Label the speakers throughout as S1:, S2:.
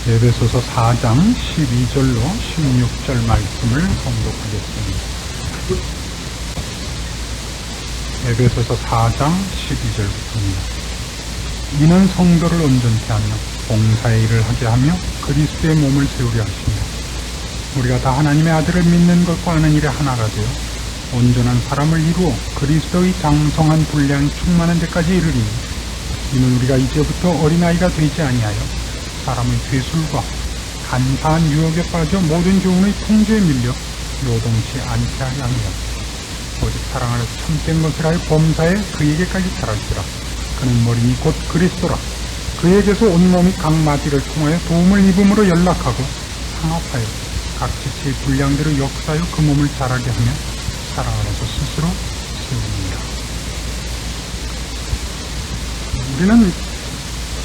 S1: 에베소서 4장 12절로 16절 말씀을 봉독하겠습니다. 에베소서 4장 12절부터입니다. 이는 성도를 온전케 하며 봉사의 일을 하게 하며 그리스도의 몸을 세우려 하십니다. 우리가 다 하나님의 아들을 믿는 것과 아는 일에 하나가 되어 온전한 사람을 이루어 그리스도의 장성한 분량이 충만한 데까지 이르리니 이는 우리가 이제부터 어린아이가 되지 아니하여 사람의 죄술과 간사한 유혹에 빠져 모든 교훈의 통제에 밀려 요동치 않게 하려 합니다. 오직 사랑 안에서 참된 것을 하여 범사에 그에게까지 자랄지라. 그는 머리니 곧 그리스도라. 그에게서 온몸이 각 마디를 통하여 도움을 입음으로 연락하고 상합하여 각 지체의 분량대로 역사하여 그 몸을 자라게 하며 사랑 안에서 스스로 세웁니다. 우리는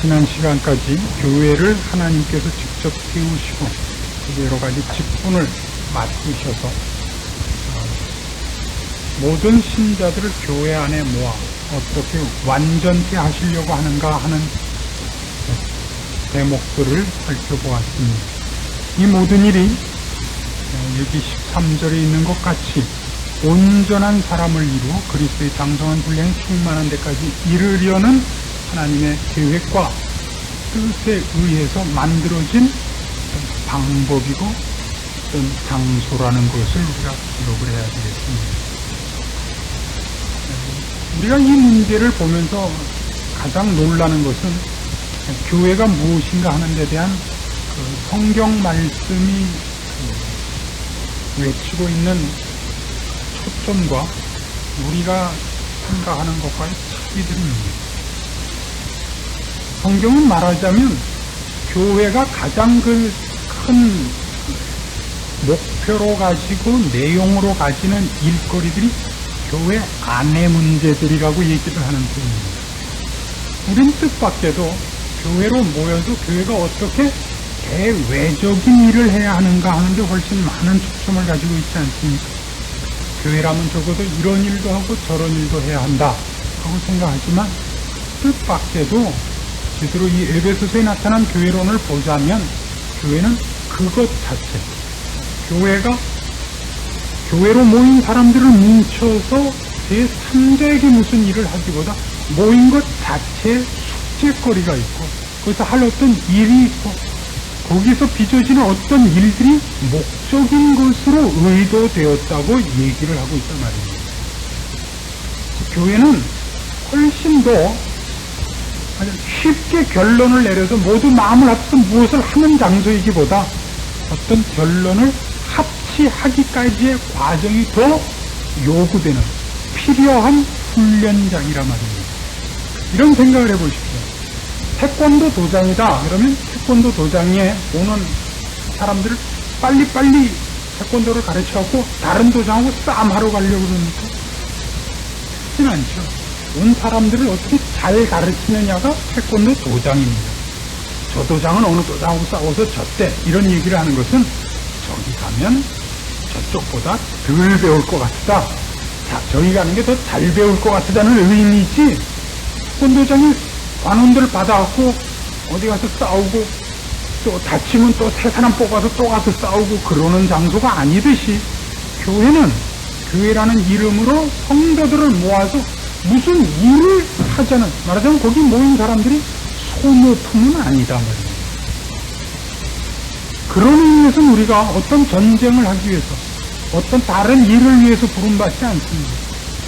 S1: 지난 시간까지 교회를 하나님께서 직접 세우시고 여러 가지 직분을 맡기셔서 모든 신자들을 교회 안에 모아 어떻게 완전케 하시려고 하는가 하는 대목들을 살펴보았습니다. 이 모든 일이 여기 13절에 있는 것 같이 온전한 사람을 이루어 그리스도의 장성한 분량이 충만한 데까지 이르려는 하나님의 계획과 뜻에 의해서 만들어진 방법이고 어떤 장소라는 것을 우리가 기록을 해야 되겠습니다. 우리가 이 문제를 보면서 가장 놀라는 것은 교회가 무엇인가 하는 데 대한 성경 말씀이 외치고 있는 초점과 우리가 생각하는 것과의 차이들입니다. 성경은 말하자면 교회가 가장 큰 목표로 가지고 내용으로 가지는 일거리들이 교회 안의 문제들이라고 얘기를 하는 편입니다. 우린 뜻밖에도 교회로 모여서 교회가 어떻게 대외적인 일을 해야 하는가 하는데 훨씬 많은 초점을 가지고 있지 않습니까? 교회라면 적어도 이런 일도 하고 저런 일도 해야 한다 하고 생각하지만 뜻밖에도 제대로 이 에베소서에 나타난 교회론을 보자면 교회는 그것 자체, 교회로 모인 사람들을 뭉쳐서 제3자에게 무슨 일을 하기보다 모인 것 자체에 숙제거리가 있고 거기서 할 어떤 일이 있고 거기서 빚어지는 어떤 일들이 목적인 것으로 의도되었다고 얘기를 하고 있단 말입니다. 교회는 훨씬 더 쉽게 결론을 내려서 모두 마음을 합쳐서 무엇을 하는 장소이기보다 어떤 결론을 합치하기까지의 과정이 더 요구되는 필요한 훈련장이란 말입니다. 이런 생각을 해보십시오. 태권도 도장이다 그러면 태권도 도장에 오는 사람들을 빨리빨리 태권도를 가르쳐갖고 다른 도장하고 싸움하러 가려고 그러니까 그렇진 않죠. 온 사람들을 어떻게 잘 가르치느냐가 태권도 도장입니다. 저 도장은 어느 도장하고 싸워서 졌대 이런 얘기를 하는 것은 저기 가면 저쪽보다 덜 배울 것 같다. 자, 저기 가는 게 더 잘 배울 것 같다는 의미이지 태권도장이 관원들을 받아갖고 어디 가서 싸우고 또 다치면 또 새 사람 뽑아서 또 가서 싸우고 그러는 장소가 아니듯이 교회라는 이름으로 성도들을 모아서 무슨 일을 하자는, 말하자면 거기 모인 사람들이 소모품은 아니다 말입니다. 그런 의미에서는 우리가 어떤 전쟁을 하기 위해서 어떤 다른 일을 위해서 부름받지 않습니다.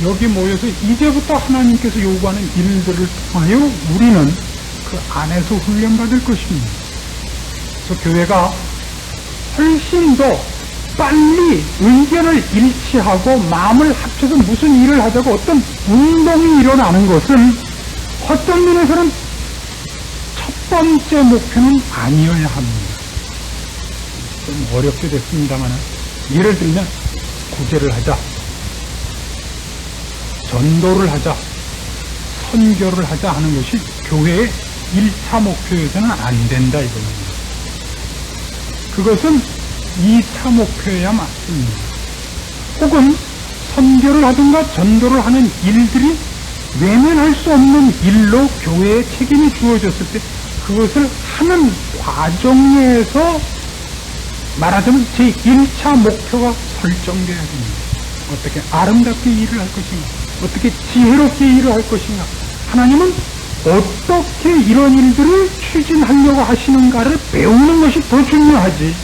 S1: 여기 모여서 이제부터 하나님께서 요구하는 일들을 통하여 우리는 그 안에서 훈련받을 것입니다. 그래서 교회가 훨씬 더 빨리 의견을 일치하고 마음을 합쳐서 무슨 일을 하자고 어떤 운동이 일어나는 것은 어떤 면에서는 첫 번째 목표는 아니어야 합니다. 좀 어렵게 됐습니다만 예를 들면 구제를 하자, 전도를 하자, 선교를 하자 하는 것이 교회의 1차 목표에서는 안 된다 이겁니다. 그것은 2차 목표여야 맞습니다. 혹은 선교를 하든가 전도를 하는 일들이 외면할 수 없는 일로 교회에 책임이 주어졌을 때 그것을 하는 과정에서 말하자면 제1차 목표가 설정돼야 됩니다. 어떻게 아름답게 일을 할 것인가, 어떻게 지혜롭게 일을 할 것인가, 하나님은 어떻게 이런 일들을 추진하려고 하시는가를 배우는 것이 더 중요하지.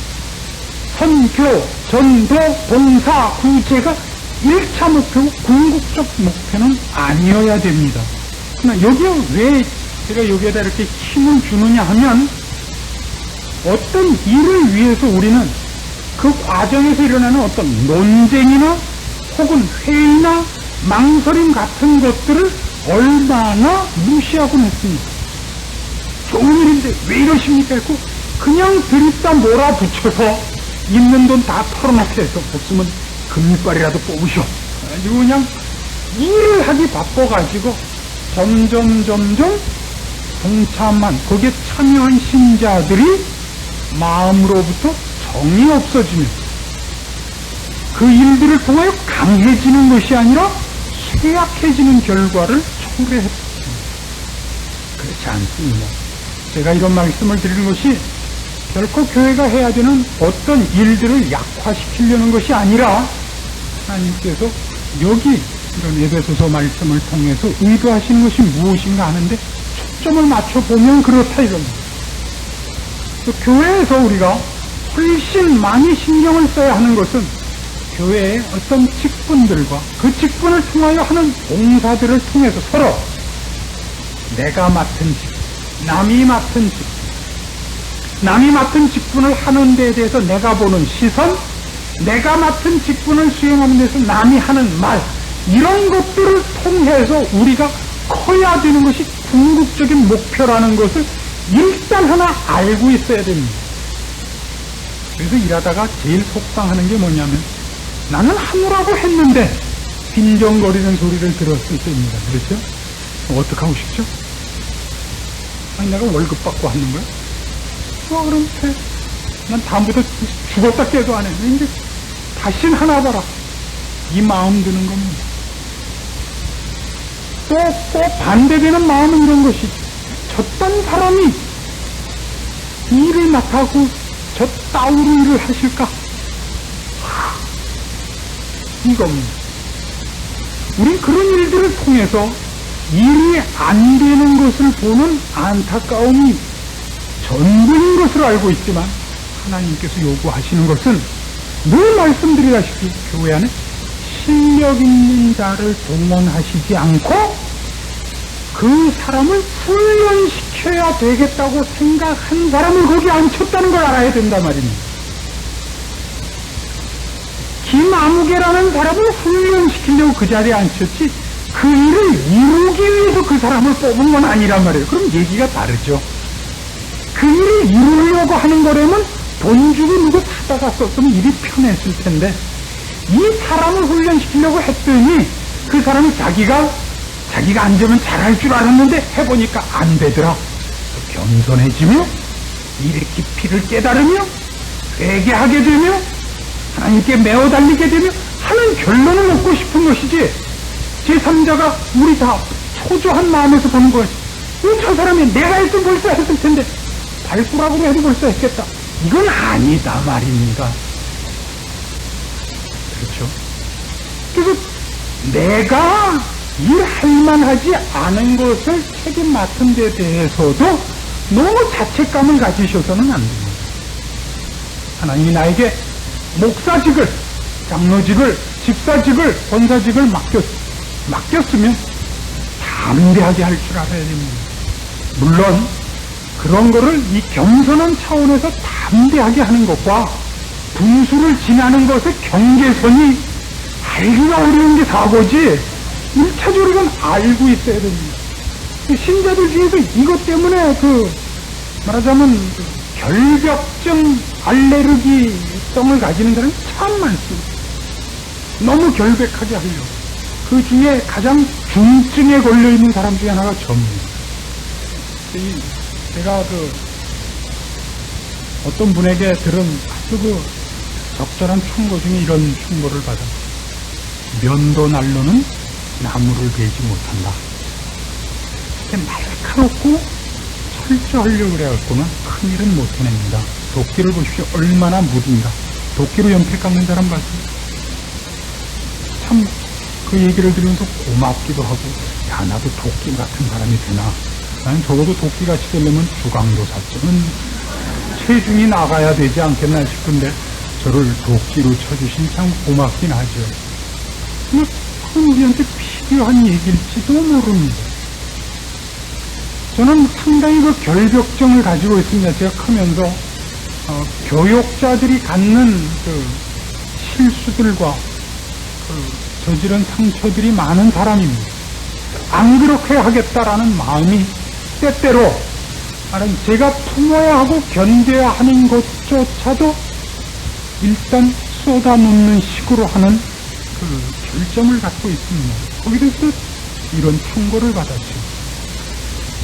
S1: 선교, 전도, 봉사, 구제가 1차 목표고 궁극적 목표는 아니어야 됩니다. 그러나 여기에 왜 제가 여기에다 이렇게 힘을 주느냐 하면, 어떤 일을 위해서 우리는 그 과정에서 일어나는 어떤 논쟁이나 혹은 회의나 망설임 같은 것들을 얼마나 무시하곤 했습니까? 좋은 일인데 왜 이러십니까? 했고 그냥 들이다 몰아붙여서 있는 돈 다 털어놓게 해서 없으면 금일발이라도 뽑으셔. 가지고 그냥 일을 하기 바빠가지고 점점 동참한, 거기에 참여한 신자들이 마음으로부터 정이 없어지면 그 일들을 통하여 강해지는 것이 아니라 쇠약해지는 결과를 초래했습니다. 그렇지 않습니다. 제가 이런 말씀을 드리는 것이 결코 교회가 해야 되는 어떤 일들을 약화시키려는 것이 아니라 하나님께서 여기 이런 에베소서 말씀을 통해서 의도하시는 것이 무엇인가 하는데 초점을 맞춰보면 그렇다 이겁니다. 교회에서 우리가 훨씬 많이 신경을 써야 하는 것은 교회의 어떤 직분들과 그 직분을 통하여 하는 봉사들을 통해서 서로 내가 맡은 직분, 남이 맡은 직분, 남이 맡은 직분을 하는 데에 대해서 내가 보는 시선, 내가 맡은 직분을 수행하는 데서 남이 하는 말, 이런 것들을 통해서 우리가 커야 되는 것이 궁극적인 목표라는 것을 일단 하나 알고 있어야 됩니다. 그래서 일하다가 제일 속상하는 게 뭐냐면, 나는 하느라고 했는데 빈정거리는 소리를 들었을 때입니다. 그렇죠? 어떡하고 싶죠? 아니, 내가 월급 받고 하는 거야? 그럼 돼. 난 다음부터 죽었다 깨도 안 해. 이제 다신 하나 봐라. 이 마음 드는 겁니다. 또 반대되는 마음은 이런 것이죠. 저딴 사람이 일을 맡아고 저 따위로 일을 하실까? 이겁니다. 우린 그런 일들을 통해서 일이 안 되는 것을 보는 안타까움이 전부인 것을 알고 있지만, 하나님께서 요구하시는 것은 늘 말씀드리다시피 교회 안에 실력 있는 자를 동원하시지 않고 그 사람을 훈련시켜야 되겠다고 생각한 사람을 거기 앉혔다는 걸 알아야 된단 말입니다. 김아무개라는 사람을 훈련시키려고 그 자리에 앉혔지 그 일을 이루기 위해서 그 사람을 뽑은 건 아니란 말이에요. 그럼 얘기가 다르죠. 그 일을 이루려고 하는 거라면 돈 주고 누구 사다가 썼으면 일이 편했을 텐데, 이 사람을 훈련시키려고 했더니 그 사람이 자기가 앉으면 잘할 줄 알았는데 해보니까 안 되더라. 겸손해지며 일의 깊이를 깨달으며 회개하게 되며 하나님께 매어 달리게 되며 하는 결론을 얻고 싶은 것이지, 제3자가 우리 다 초조한 마음에서 보는 거지. 저 사람이 내가 했으면 벌써 했을 텐데 발꾸라고 해도 벌써 했겠다. 이건 아니다 말입니다. 그렇죠? 그래서 내가 일할 만하지 않은 것을 책임 맡은 데 대해서도 너무 자책감을 가지셔서는 안 됩니다. 하나님이 나에게 목사직을, 장로직을, 집사직을, 권사직을 맡겼으면 담대하게 할 줄 알아야 됩니다. 물론 그런 거를 이 겸손한 차원에서 담대하게 하는 것과 분수를 지나는 것의 경계선이 알기가 어려운 게 사고지, 1차적으로는 알고 있어야 됩니다. 신자들 중에서 이것 때문에 말하자면 결벽증, 알레르기성을 가지는 사람이 참 많습니다. 너무 결백하게 하려고. 그 중에 가장 중증에 걸려있는 사람 중에 하나가 저입니다. 제가 어떤 분에게 들은 아주 적절한 충고 중에 이런 충고를 받아. 면도 난로는 나무를 베지 못한다. 이렇게 날카롭고 철저하려고 그래갖고는 큰일은 못 해냅니다. 도끼를 보십시오. 얼마나 무딘가. 도끼로 연필 깎는 사람 봤어요? 참, 그 얘기를 들으면서 고맙기도 하고, 야, 나도 도끼 같은 사람이 되나. 나는 적어도 도끼같이 되려면 주강도사쯤은 체중이 나가야 되지 않겠나 싶은데, 저를 도끼로 쳐주신 참 고맙긴 하죠. 근데 그건 우리한테 필요한 얘기일지도 모릅니다. 저는 상당히 그 결벽증을 가지고 있습니다. 제가 크면서 교육자들이 갖는 그 실수들과 그 저지른 상처들이 많은 사람입니다. 안 그렇게 하겠다라는 마음이 때때로 제가 품어야 하고 견뎌야 하는 것조차도 일단 쏟아놓는 식으로 하는 그 결점을 갖고 있습니다. 거기에 대해서 이런 충고를 받았죠.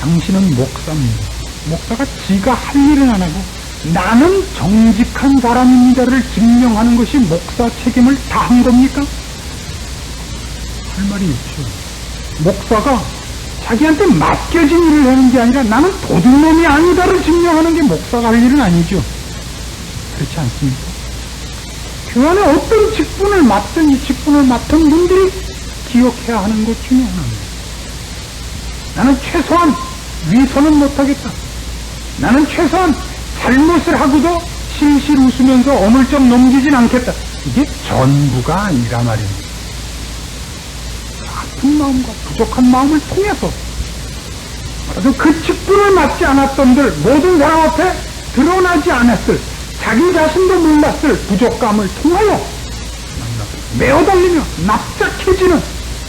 S1: 당신은 목사입니다. 목사가 지가 할 일은 안 하고 나는 정직한 사람입니다를 증명하는 것이 목사 책임을 다한 겁니까? 할 말이 있죠. 목사가 자기한테 맡겨진 일을 하는 게 아니라 나는 도둑놈이 아니다를 증명하는 게 목사가 할 일은 아니죠. 그렇지 않습니까? 교환에 어떤 직분을 맡든 이 직분을 맡은 분들이 기억해야 하는 것 중에 하나입니다. 나는 최소한 위선은 못하겠다. 나는 최소한 잘못을 하고도 실실 웃으면서 어물쩍 넘기진 않겠다. 이게 전부가 아니라 말입니다. 아픈 마음과 부족한 마음을 통해서 말하자면 그 직분을 맡지 않았던들 모든 사람 앞에 드러나지 않았을 자기 자신도 몰랐을 부족감을 통하여 메어달리며 납작해지는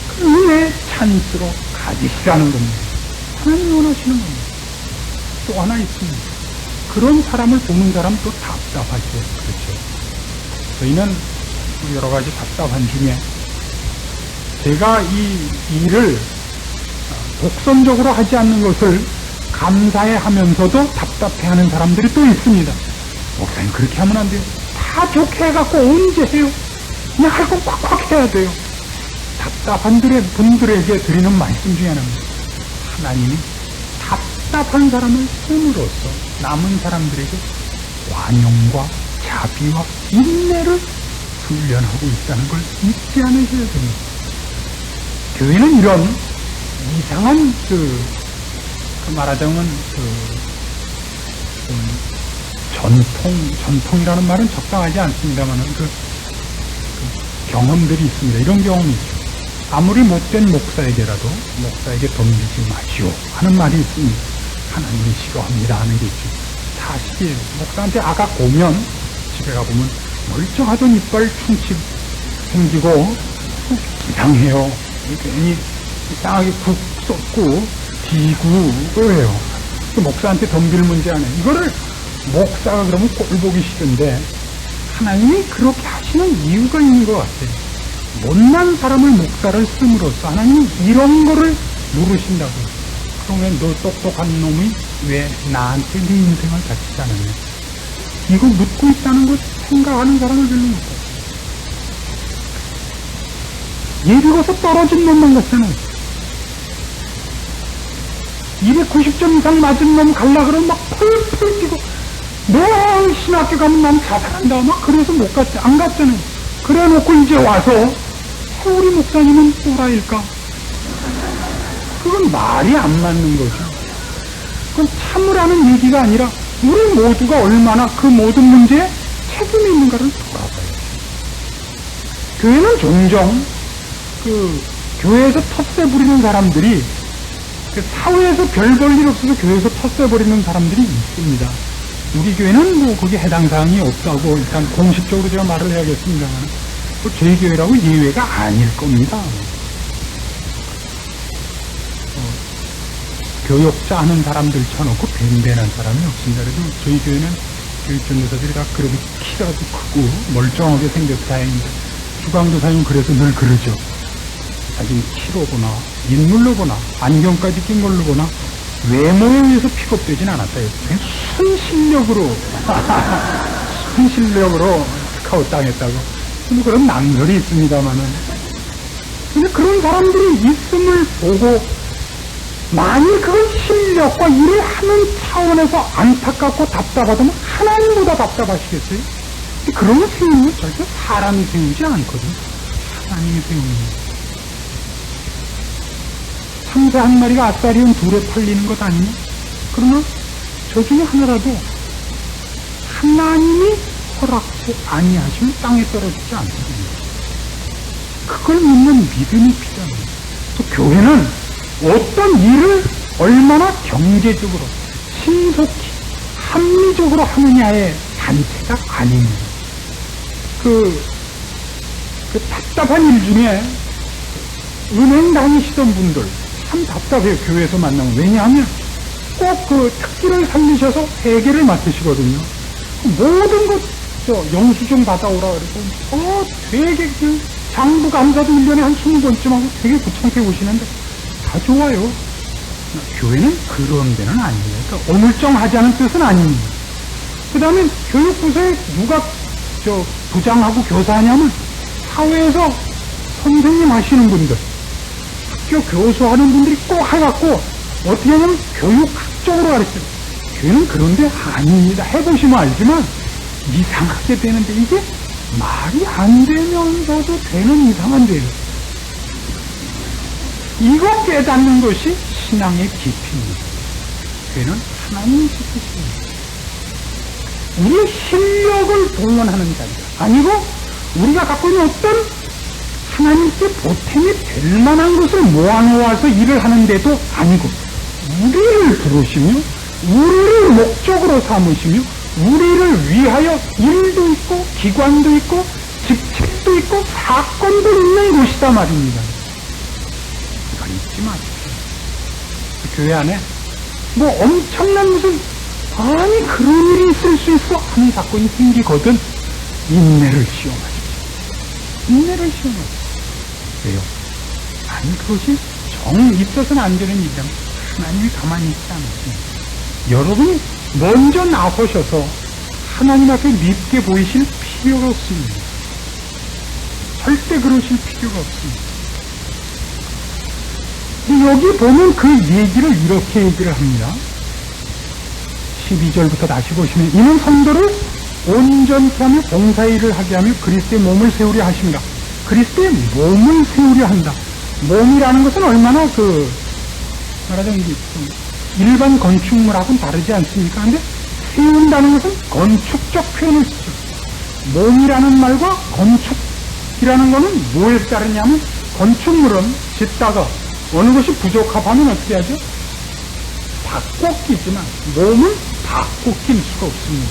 S1: 그 은혜의 찬스로 가지시라는 겁니다. 하나님이 원하시는 겁니다. 또 하나 있습니다. 그런 사람을 보는 사람 또 답답하죠. 그렇죠. 저희는 여러 가지 답답한 중에 제가 이 일을 독선적으로 하지 않는 것을 감사해 하면서도 답답해 하는 사람들이 또 있습니다. 목사님 그렇게 하면 안 돼요. 다 좋게 해갖고 언제 해요? 그냥 할 거 꽉꽉 해야 돼요. 답답한 분들에게 드리는 말씀 중에 하나입니다. 하나님이 답답한 사람을 씀으로써 남은 사람들에게 관용과 자비와 인내를 훈련하고 있다는 걸 잊지 않으셔야 됩니다. 교회는 이런 이상한 말하자면 전통이라는 말은 적당하지 않습니다만 경험들이 있습니다. 이런 경험이 있죠. 아무리 못된 목사에게라도 목사에게 덤비지 마시오 하는 말이 있습니다. 하나님이 싫어합니다 하는 게 있죠. 사실이에요. 목사한테 악악 오면 집에 가보면 멀쩡하던 이빨 충치 생기고 이상해요. 괜히 이상하게 국 쏟고 디고 그래요. 그 목사한테 덤빌 문제 아니에요. 이거를 목사가 그러면 꼴 보기 싫은데 하나님이 그렇게 하시는 이유가 있는 것 같아요. 못난 사람을 목사를 씀으로써 하나님이 이런 거를 누르신다고요. 그러면 너 똑똑한 놈이 왜 나한테 네 인생을 바치지 않았냐. 이거 묻고 있다는 걸 생각하는 사람을 별로 못 봐요. 예비 고서 떨어진 놈만 같잖아요. 290점 이상 맞은 놈 갈라 그러면 막 펄펄 뛰고 너 신학교 가면 난 자살한다 막 그래서 못 갔지 안 갔잖아요. 그래 놓고 이제 와서 우리 목사님은 또라이일까? 그건 말이 안 맞는 거죠. 그건 참으라는 얘기가 아니라 우리 모두가 얼마나 그 모든 문제에 책임이 있는가를 돌아봐요. 교회는 종종 교회에서 텃세 부리는 사람들이 사회에서 별 볼 일 없어서 교회에서 텃세 부리는 사람들이 있습니다. 우리 교회는 거기에 해당 사항이 없다고 일단 공식적으로 제가 말을 해야겠습니다만 저희 교회라고 예외가 아닐 겁니다. 교역자 하는 사람들 쳐놓고 밴밴한 사람이 없습니다. 그래도 저희 교회는 교육전도사들이 다 그래도 키가 크고 멀쩡하게 생겨서 다행인데 주강도사님 그래서 늘 그러죠. 자기는 키로 보나 인물로 보나 안경까지 낀 걸로 보나 외모에 의해서 픽업되진 않았어요. 순실력으로 순실력으로 스카웃 당했다고. 근데 그런 낭설이 있습니다만은. 근데 그런 사람들이 있음을 보고 만일 그건 실력과 일을 하는 차원에서 안타깝고 답답하다면 하나님보다 답답하시겠어요? 그런 세움은 절대 사람이 세우지 않거든요. 하나님이 세웁니다. 참새 한 마리가 아싸리온 둘에 팔리는 것 아니냐? 그러나 저 중에 하나라도 하나님이 허락지 아니하시면 땅에 떨어지지 않거든요. 그걸 믿는 믿음이 필요합니다. 또 교회는 어떤 일을 얼마나 경제적으로 신속히 합리적으로 하느냐의 단체가 아닙니다. 그 답답한 일 중에 은행 다니시던 분들 참 답답해요. 교회에서 만나면. 왜냐하면 꼭 그 특기를 살리셔서 회계를 맡으시거든요. 모든 것 영수증 받아오라 그러고 되게 장부 감사도 1년에 한 20번쯤 하고 되게 구창하게 오시는데 다 좋아요. 교회는 그런 데는 아닙니다. 그러니까 어물쩡하지 않은 뜻은 아닙니다. 그 다음에 교육부서에 누가 부장하고 교사하냐면 사회에서 선생님 하시는 분들, 학교 교수하는 분들이 꼭 해갖고 어떻게 하냐면 교육학적으로 가르쳐요. 교회는 그런데 아닙니다. 해보시면 알지만 이상하게 되는데 이게 말이 안 되면서도 되는 이상한 데예요. 이거 깨닫는 것이 신앙의 깊이입니다. 교회는 하나님이 지키십니다. 우리의 실력을 동원하는 자리가 아니고 우리가 갖고 있는 어떤 하나님께 보탬이 될 만한 것을 모아놓아서 일을 하는데도 아니고 우리를 부르시며 우리를 목적으로 삼으시며 우리를 위하여 일도 있고 기관도 있고 직책도 있고 사건도 있는 곳이다 말입니다. 이건 잊지 마십시오. 교회 안에 뭐 엄청난 무슨 아니 그런 일이 있을 수 있어 하는 사건이 생기거든 인내를 시험하십시오. 인내를 시험하십시오. 왜요? 아니 그것이 정 있어서는 안 되는 일이라면 하나님이 가만히 있지 않으십니다. 여러분이 먼저 나서셔서 하나님 앞에 밉게 보이실 필요가 없습니다. 절대 그러실 필요가 없습니다. 여기 보면 그 얘기를 이렇게 얘기를 합니다. 12절부터 다시 보시면 이는 성도를 온전케 하며 봉사일을 하게 하며 그리스도의 몸을 세우려 하십니다. 그리스도의 몸을 세우려 한다. 몸이라는 것은 얼마나 말하자면 일반 건축물하고는 다르지 않습니까? 근데 세운다는 것은 건축적 표현을 쓰죠. 몸이라는 말과 건축이라는 것은 뭐에 따르냐면 건축물은 짓다가 어느 것이 부족하면 어떻게 하죠? 바꿔 끼지만 몸은 바꿔 낄 수가 없습니다.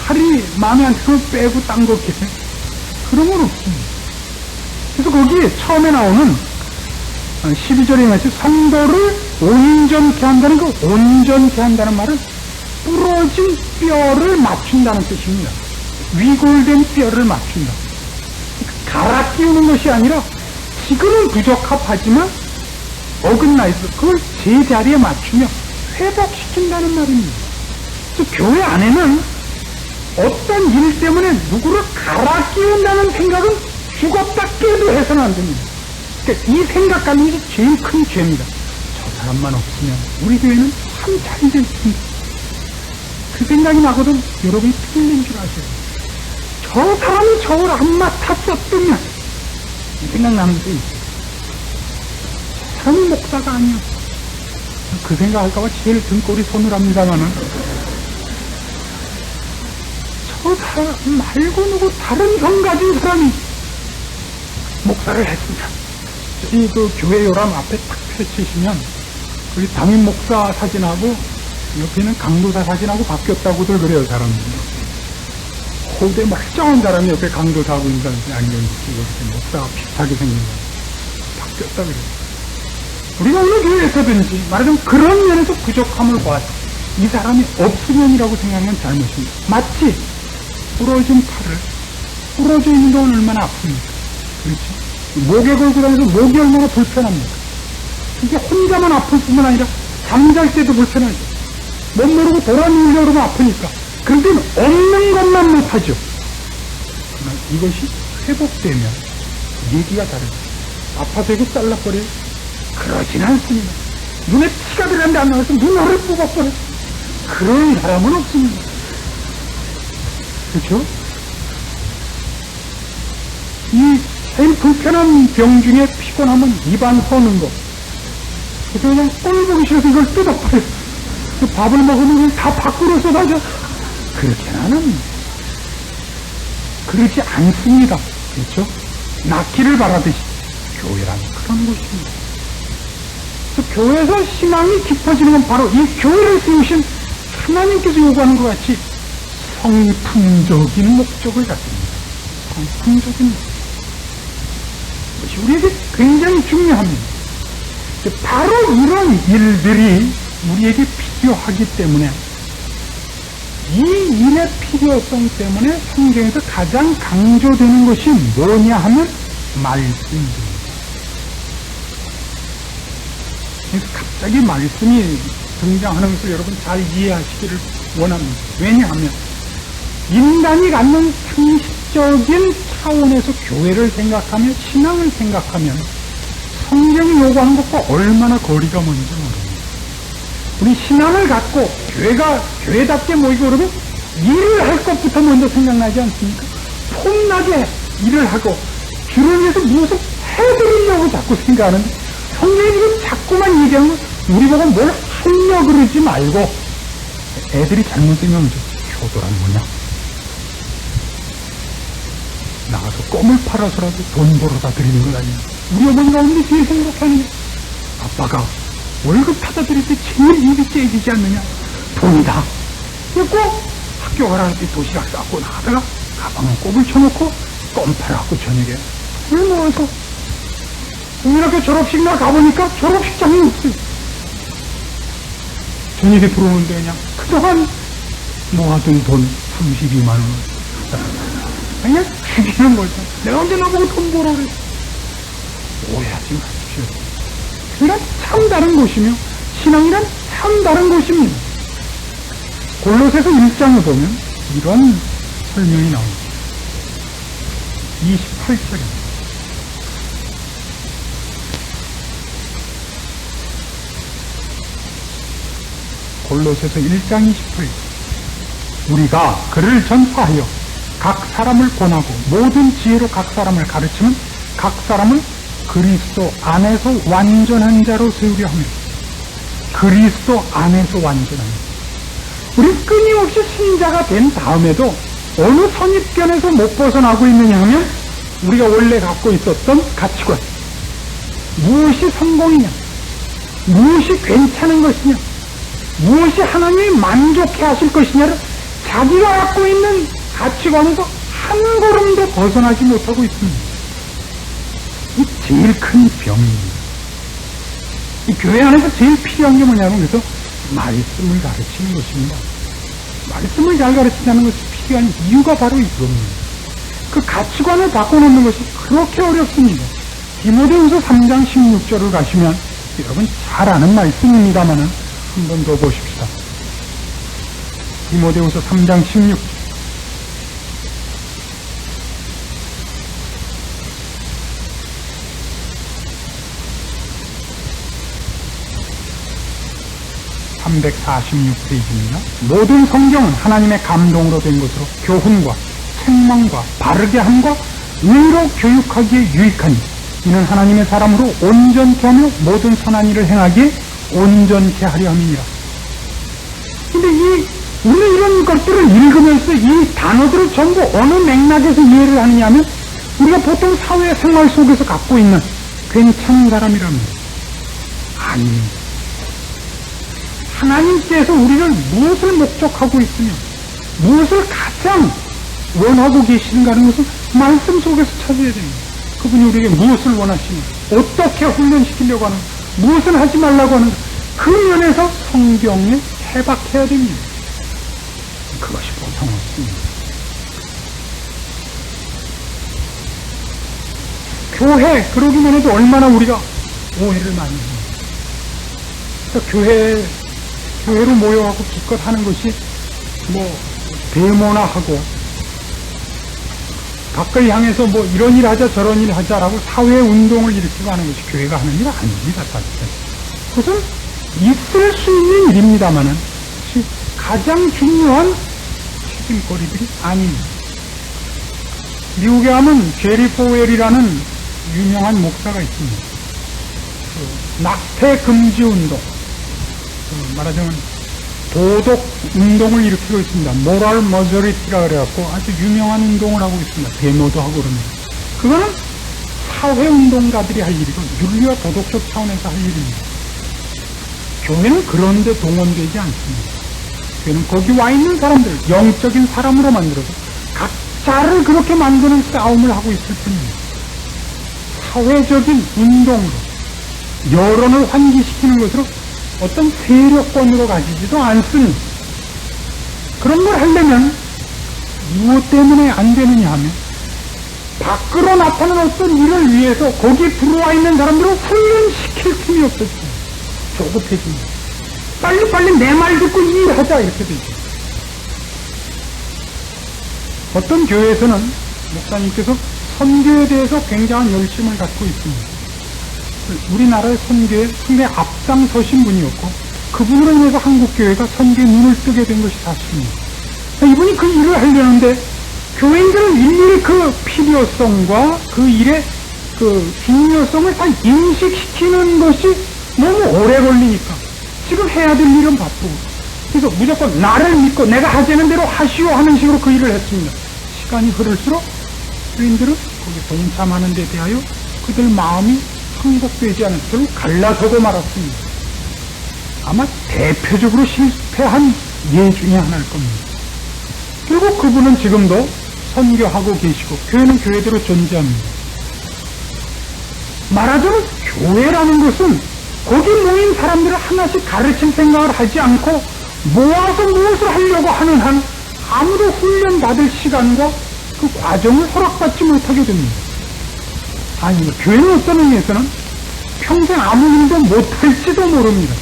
S1: 팔이 마음에 안 들면 빼고 딴 거 끼세요? 그런 건 없습니다. 그래서 거기에 처음에 나오는 12절에 말씀 성도를 온전케 한다는 그 온전케 한다는 말은 부러진 뼈를 맞춘다는 뜻입니다. 위골된 뼈를 맞춘다. 갈아 끼우는 것이 아니라 지금은 부적합하지만 어긋나 있어. 그걸 제자리에 맞추며 회복시킨다는 말입니다. 그래서 교회 안에는 어떤 일 때문에 누구를 갈아 끼운다는 생각은 죽었다 깨도 해서는 안 됩니다. 그러니까 이 생각 가는 게 제일 큰 죄입니다. 저 사람만 없으면 우리 교회는 참 잘 될 텐데. 그 생각이 나거든 여러분이 틀린 줄 아셔요. 저 사람이 저걸 안 맡았었으면 이 생각 나는 게 있어요. 저 사람이 목사가 아니었어. 그 생각할까봐 제일 등골이 서늘합니다만은 저 사람 말고 누구 다른 성 가진 사람이 목사를 했습니다. 이 교회 요람 앞에 딱 펼치시면 우리 담임 목사 사진하고 옆에는 강도사 사진하고 바뀌었다고들 그래요. 사람들이 호대 멀쩡한 사람이 옆에 강도사하고 있는 사람이 안경 끼고 목사가 비슷하게 생긴 거예요. 바뀌었다 그래요. 우리가 어느 교회에서든지 말하자면 그런 면에서 부족함을 보았어. 이 사람이 없으면이라고 생각하면 잘못입니다. 마치 부러진 팔을 부러져 있는 동안 얼마나 아픕니까? 그렇지? 목에 걸고 다니면서 목이 얼마나 불편합니까? 이게 혼자만 아플 뿐만 아니라 잠잘 때도 불편하죠. 못 모르고 돌아누우려고 그러면 아프니까. 그런데 없는 것만 못하죠. 그러나 이것이 회복되면 얘기가 다르죠. 아파서 이거 잘라버려요? 그러진 않습니다. 눈에 피가 들어갔는데 안 나와서 눈알을 뽑아버려. 그런 사람은 없습니다. 그렇죠? 이 제일 불편한 병 중에 피곤하면 입안 허는 거. 그래서 그냥 꼴 보기 싫어서 이걸 뜯어버려. 밥을 먹으면 그걸 다 밖으로 쏟아져. 그렇게는 안 합니다. 그러지 않습니다. 그렇죠? 낫기를 바라듯이 교회라는 그런 곳입니다. 그래서 교회에서 신앙이 깊어지는 건 바로 이 교회를 세우신 하나님께서 요구하는 것 같이 성품적인 목적을 갖습니다. 성품적인 목적. 이것이 우리에게 굉장히 중요합니다. 바로 이런 일들이 우리에게 필요하기 때문에 이 일의 필요성 때문에 성경에서 가장 강조되는 것이 뭐냐 하면 말씀입니다. 그래서 갑자기 말씀이 등장하는 것을 여러분 잘 이해하시기를 원합니다. 왜냐하면 인간이 갖는 상식적인 차원에서 교회를 생각하며 신앙을 생각하면 성경이 요구하는 것과 얼마나 거리가 먼지 모릅니다. 우리 신앙을 갖고 교회답게 모이고 그러면 일을 할 것부터 먼저 생각나지 않습니까? 폼나게 일을 하고 주를 위해서 무엇을 해드리려고 자꾸 생각하는데 성경이 지금 자꾸만 얘기하는 건 우리 보고 뭘 하려고 그러지 말고 애들이 잘못 생각하면 효도란 뭐냐? 나가서 껌을 팔아서라도 돈 벌어다 드리는 것 아니야. 우리 어머니가 언제 제일 행복하는 게 아빠가 월급 타다 드릴 때 제일 입이 째지지 않느냐? 돈이다. 그래서 학교 가라할 때 도시락 싸고 나가다가 가방에 꼽을 쳐놓고 껌 팔아갖고 저녁에 물 모아서 국민학교 졸업식 날 가보니까 졸업식장이 없어요. 저녁에 들어오는데 그냥 그동안 모아둔 돈 32만 원 그냥 죽이는 거죠. 내가 언제 나보고 돈 벌어 그래. 오해하지 마십시오. 교회란 참 다른 곳이며 신앙이란 참 다른 곳입니다. 골로새서 1장을 보면 이런 설명이 나옵니다. 28절입니다. 골로새서 1장 28절 우리가 그를 전파하여 각 사람을 권하고 모든 지혜로 각 사람을 가르치면 각 사람을 그리스도 안에서 완전한 자로 세우려 하며 그리스도 안에서 완전한 자. 우리 끊임없이 신자가 된 다음에도 어느 선입견에서 못 벗어나고 있느냐 하면 우리가 원래 갖고 있었던 가치관 무엇이 성공이냐 무엇이 괜찮은 것이냐 무엇이 하나님이 만족해 하실 것이냐를 자기가 갖고 있는 가치관에서 한 걸음도 벗어나지 못하고 있습니다. 이 제일 큰 병입니다. 이 교회 안에서 제일 필요한 게 뭐냐면 그래서 말씀을 가르치는 것입니다. 말씀을 잘 가르치자는 것이 필요한 이유가 바로 이겁니다. 그 가치관을 바꿔놓는 것이 그렇게 어렵습니다. 디모데후서 3장 16절을 가시면 여러분 잘 아는 말씀입니다만은 한 번 더 보십시다. 디모데후서 3장 16절 (346페이지입니다) 모든 성경은 하나님의 감동으로 된 것으로 교훈과 책망과 바르게 함과 의로 교육하기에 유익하니 이는 하나님의 사람으로 온전케 하며 모든 선한 일을 행하기에 온전케 하려 함이니라. 근데 우리는 이런 것들을 읽으면서 이 단어들을 전부 어느 맥락에서 이해를 하느냐 하면 우리가 보통 사회생활 속에서 갖고 있는 괜찮은 사람이랍니다. 아닙니다. 하나님께서 우리를 무엇을 목적하고 있으며 무엇을 가장 원하고 계시는가 하는 것을 말씀 속에서 찾아야 됩니다. 그분이 우리에게 무엇을 원하시며 어떻게 훈련시키려고 하는 무엇을 하지 말라고 하는 그 면에서 성경에 해박해야 됩니다. 그것이 보통 없습니다. 교회 그러기만 해도 얼마나 우리가 오해를 많이 합니다. 그러니까 교회로 모여갖고 기껏 하는 것이 뭐 데모나 하고 각을 향해서 뭐 이런 일 하자 저런 일 하자라고 사회 운동을 일으키고 하는 것이 교회가 하는 일 아닙니다. 사실 그것은 있을 수 있는 일입니다만은 가장 중요한 책임거리들이 아닙니다. 미국에 하면 제리 포웰이라는 유명한 목사가 있습니다. 낙태 금지 운동, 말하자면 도덕 운동을 일으키고 있습니다. 모럴 머저리티라 그래갖고 아주 유명한 운동을 하고 있습니다. 데모도 하고 그럽니다. 그거는 사회운동가들이 할 일이고 윤리와 도덕적 차원에서 할 일입니다. 교회는 그런 데 동원되지 않습니다. 교회는 거기 와 있는 사람들, 영적인 사람으로 만들어서 각자를 그렇게 만드는 싸움을 하고 있을 뿐입니다. 사회적인 운동으로 여론을 환기시키는 것으로 어떤 세력권으로 가지지도 않습니다. 그런 걸 하려면 무엇 때문에 안 되느냐 하면 밖으로 나타나는 어떤 일을 위해서 거기에 들어와 있는 사람들을 훈련시킬 틈이 없었습니다. 조급해집니다. 빨리빨리 내 말 듣고 일하자 이렇게 되죠. 어떤 교회에서는 목사님께서 선교에 대해서 굉장한 열심을 갖고 있습니다. 우리나라의 선교에 앞장서신 분이었고 그분으로 인해서 한국교회가 선교에 눈을 뜨게 된 것이 사실입니다. 이분이 그 일을 하려는데 교회인들은 일일이 그 필요성과 그 일의 그 중요성을 다 인식시키는 것이 너무 오래 걸리니까 지금 해야 될 일은 바쁘고 그래서 무조건 나를 믿고 내가 하자는 대로 하시오 하는 식으로 그 일을 했습니다. 시간이 흐를수록 교인들은 거기 동참하는 데 대하여 그들 마음이 항복되지 않은 것을 갈라서고 말았습니다. 아마 대표적으로 실패한 예 중에 하나일 겁니다. 결국 그분은 지금도 선교하고 계시고 교회는 교회대로 존재합니다. 말하자면 교회라는 것은 거기 모인 사람들을 하나씩 가르칠 생각을 하지 않고 모아서 무엇을 하려고 하는 한 아무도 훈련받을 시간과 그 과정을 허락받지 못하게 됩니다. 아니, 교회는 어떤 의미에서는 평생 아무 일도 못할지도 모릅니다.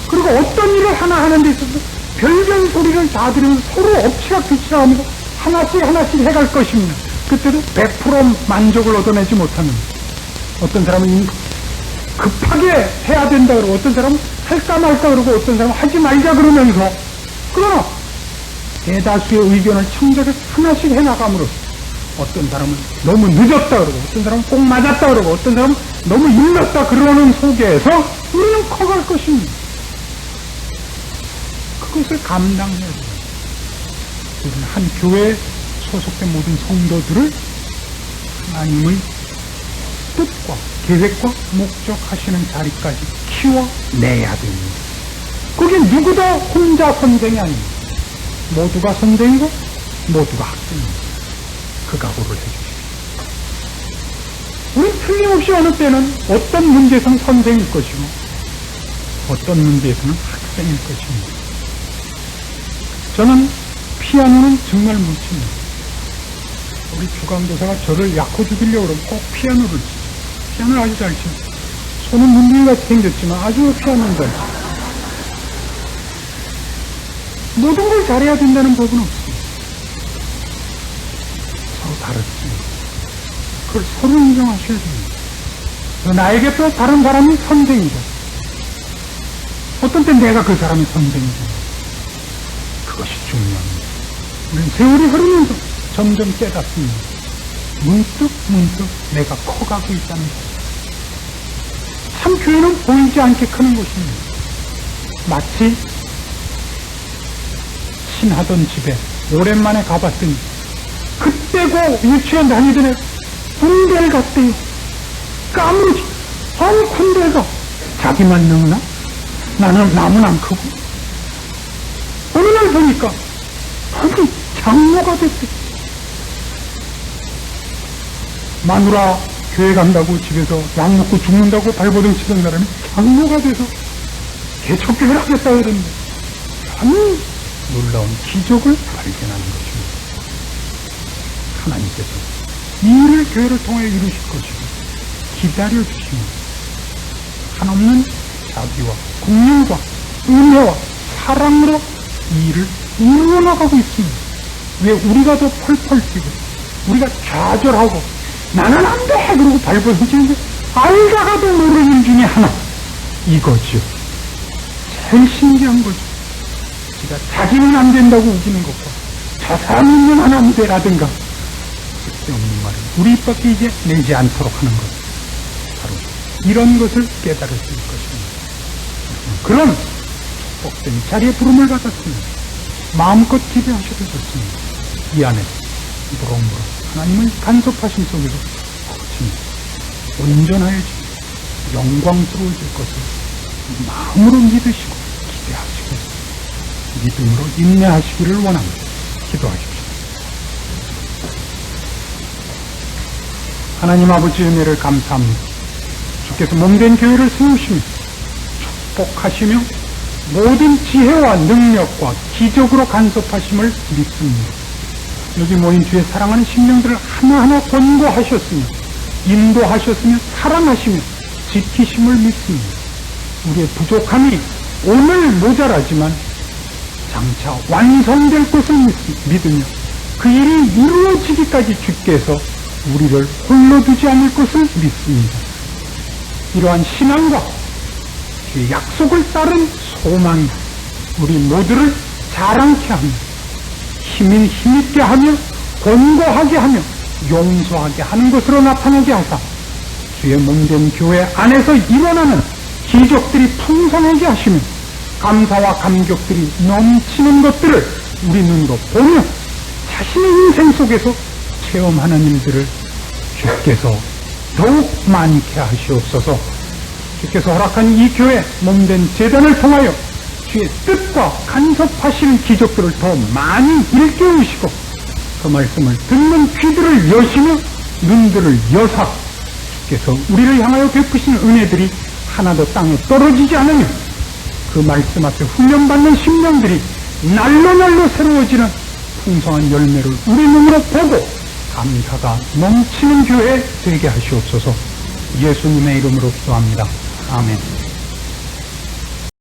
S1: 그리고 어떤 일을 하나 하는 데 있어서 별별 소리를 다 들으면 서로 엎치락뒤치락 하면서 하나씩 해갈 것입니다. 그때도 100% 만족을 얻어내지 못합니다. 어떤 사람은 급하게 해야 된다 그러고 어떤 사람은 할까 말까 그러고 어떤 사람은 하지 말자 그러면서 그러나 대다수의 의견을 청적에 하나씩 해나감으로써 어떤 사람은 너무 늦었다 그러고 어떤 사람은 꼭 맞았다 그러고 어떤 사람은 너무 일렀다 그러는 속에서 우리는 커갈 것입니다. 그것을 감당해야 됩니다. 우리는 한 교회에 소속된 모든 성도들을 하나님의 뜻과 계획과 목적하시는 자리까지 키워내야 됩니다. 거긴 누구도 혼자 선생이 아닙니다. 모두가 선생이고 모두가 학생입니다. 그 각오를 해주십시오. 우리는 틀림없이 어느 때는 어떤 문제에서는 선생일 것이고 어떤 문제에서는 학생일 것입니다. 저는 피아노는 정말 못 칩니다. 우리 주강도사가 저를 약호 죽이려고 그러면 꼭 피아노를 치죠. 피아노를 아주 잘 치죠. 손은 문둥이같이 생겼지만 아주 피아노를 잘 치죠. 모든 걸 잘해야 된다는 법은 없습니다. 서로 다르습니다. 그걸 서로 인정하셔야 됩니다. 나에게 또 다른 사람이 선생이다. 어떤 때 내가 그 사람이 선생이다. 그것이 중요합니다. 우리는 세월이 흐르면서 점점 깨닫습니다. 문득 내가 커가고 있다는 것. 참 교회는 보이지 않게 크는 것입니다. 마치 신하던 집에 오랜만에 가봤더니 그때고 유치원 다니던 애 군대를 갔대요. 까무러지. 아니 군대가 자기만 늙나? 나는 남은 안 크고 어느 날 보니까 아니 장로가 됐대. 마누라 교회 간다고 집에서 약 먹고 죽는다고 발버둥 치던 사람이 장로가 돼서 개척교회를 하겠다 그랬는데 참 놀라운 기적을 발견하는 것입니다. 하나님께서 이 일을 교회를 통해 이루실 것이고 기다려주십니다. 한없는 자비와 공명과 은혜와 사랑으로 이 일을 이루어나가고 있습니다. 왜 우리가 더 펄펄 뛰고 우리가 좌절하고 나는 안 돼! 그러고 발버둥 치는데 알다가도 모르는 일 중에 하나 이거죠. 제일 신기한 거죠. 제가 자기는 안 된다고 우기는 것과 저 사람은 안 돼라든가 쓸데없는 말을 우리 입 밖에 이제 내지 않도록 하는 것. 바로 이런 것을 깨달을 수 있을 것입니다. 그런 축복된 자리에 부름을 받았습니다. 마음껏 기대하셔도 좋습니다. 이 안에 무럭무럭 하나님의 간섭하심 속에서 거친 온전하여지고 영광스러워질 것을 마음으로 믿으시고 기대하시고 믿음으로 인내하시기를 원합니다. 기도하십시오. 하나님 아버지의 은혜를 감사합니다. 주께서 몸된 교회를 세우시며 축복하시며 모든 지혜와 능력과 기적으로 간섭하심을 믿습니다. 여기 모인 주의 사랑하는 심령들을 하나하나 권고하셨으며 인도하셨으며 사랑하시며 지키심을 믿습니다. 우리의 부족함이 오늘 모자라지만 장차 완성될 것을 믿으며 그 일이 이루어지기까지 주께서 우리를 홀로 두지 않을 것을 믿습니다. 이러한 신앙과 주의 약속을 따른 소망이 우리 모두를 자랑케 하며 힘있게 하며 권고하게 하며 용서하게 하는 것으로 나타나게 하사 주의 몸된 교회 안에서 일어나는 기적들이 풍성하게 하시며 감사와 감격들이 넘치는 것들을 우리 눈으로 보며 자신의 인생 속에서 체험하는 일들을 주께서 더욱 많게 하시옵소서. 주께서 허락한 이 교회 몸된 제단을 통하여 주의 뜻과 간섭하시는 기적들을 더 많이 일깨우시고 그 말씀을 듣는 귀들을 여시며 눈들을 여사 주께서 우리를 향하여 베푸시는 은혜들이 하나도 땅에 떨어지지 않으며 그 말씀 앞에 훈련받는 심령들이 날로 새로워지는 풍성한 열매를 우리 눈으로 보고 감사가 넘치는 교회 되게 하시옵소서. 예수님의 이름으로 기도합니다. 아멘.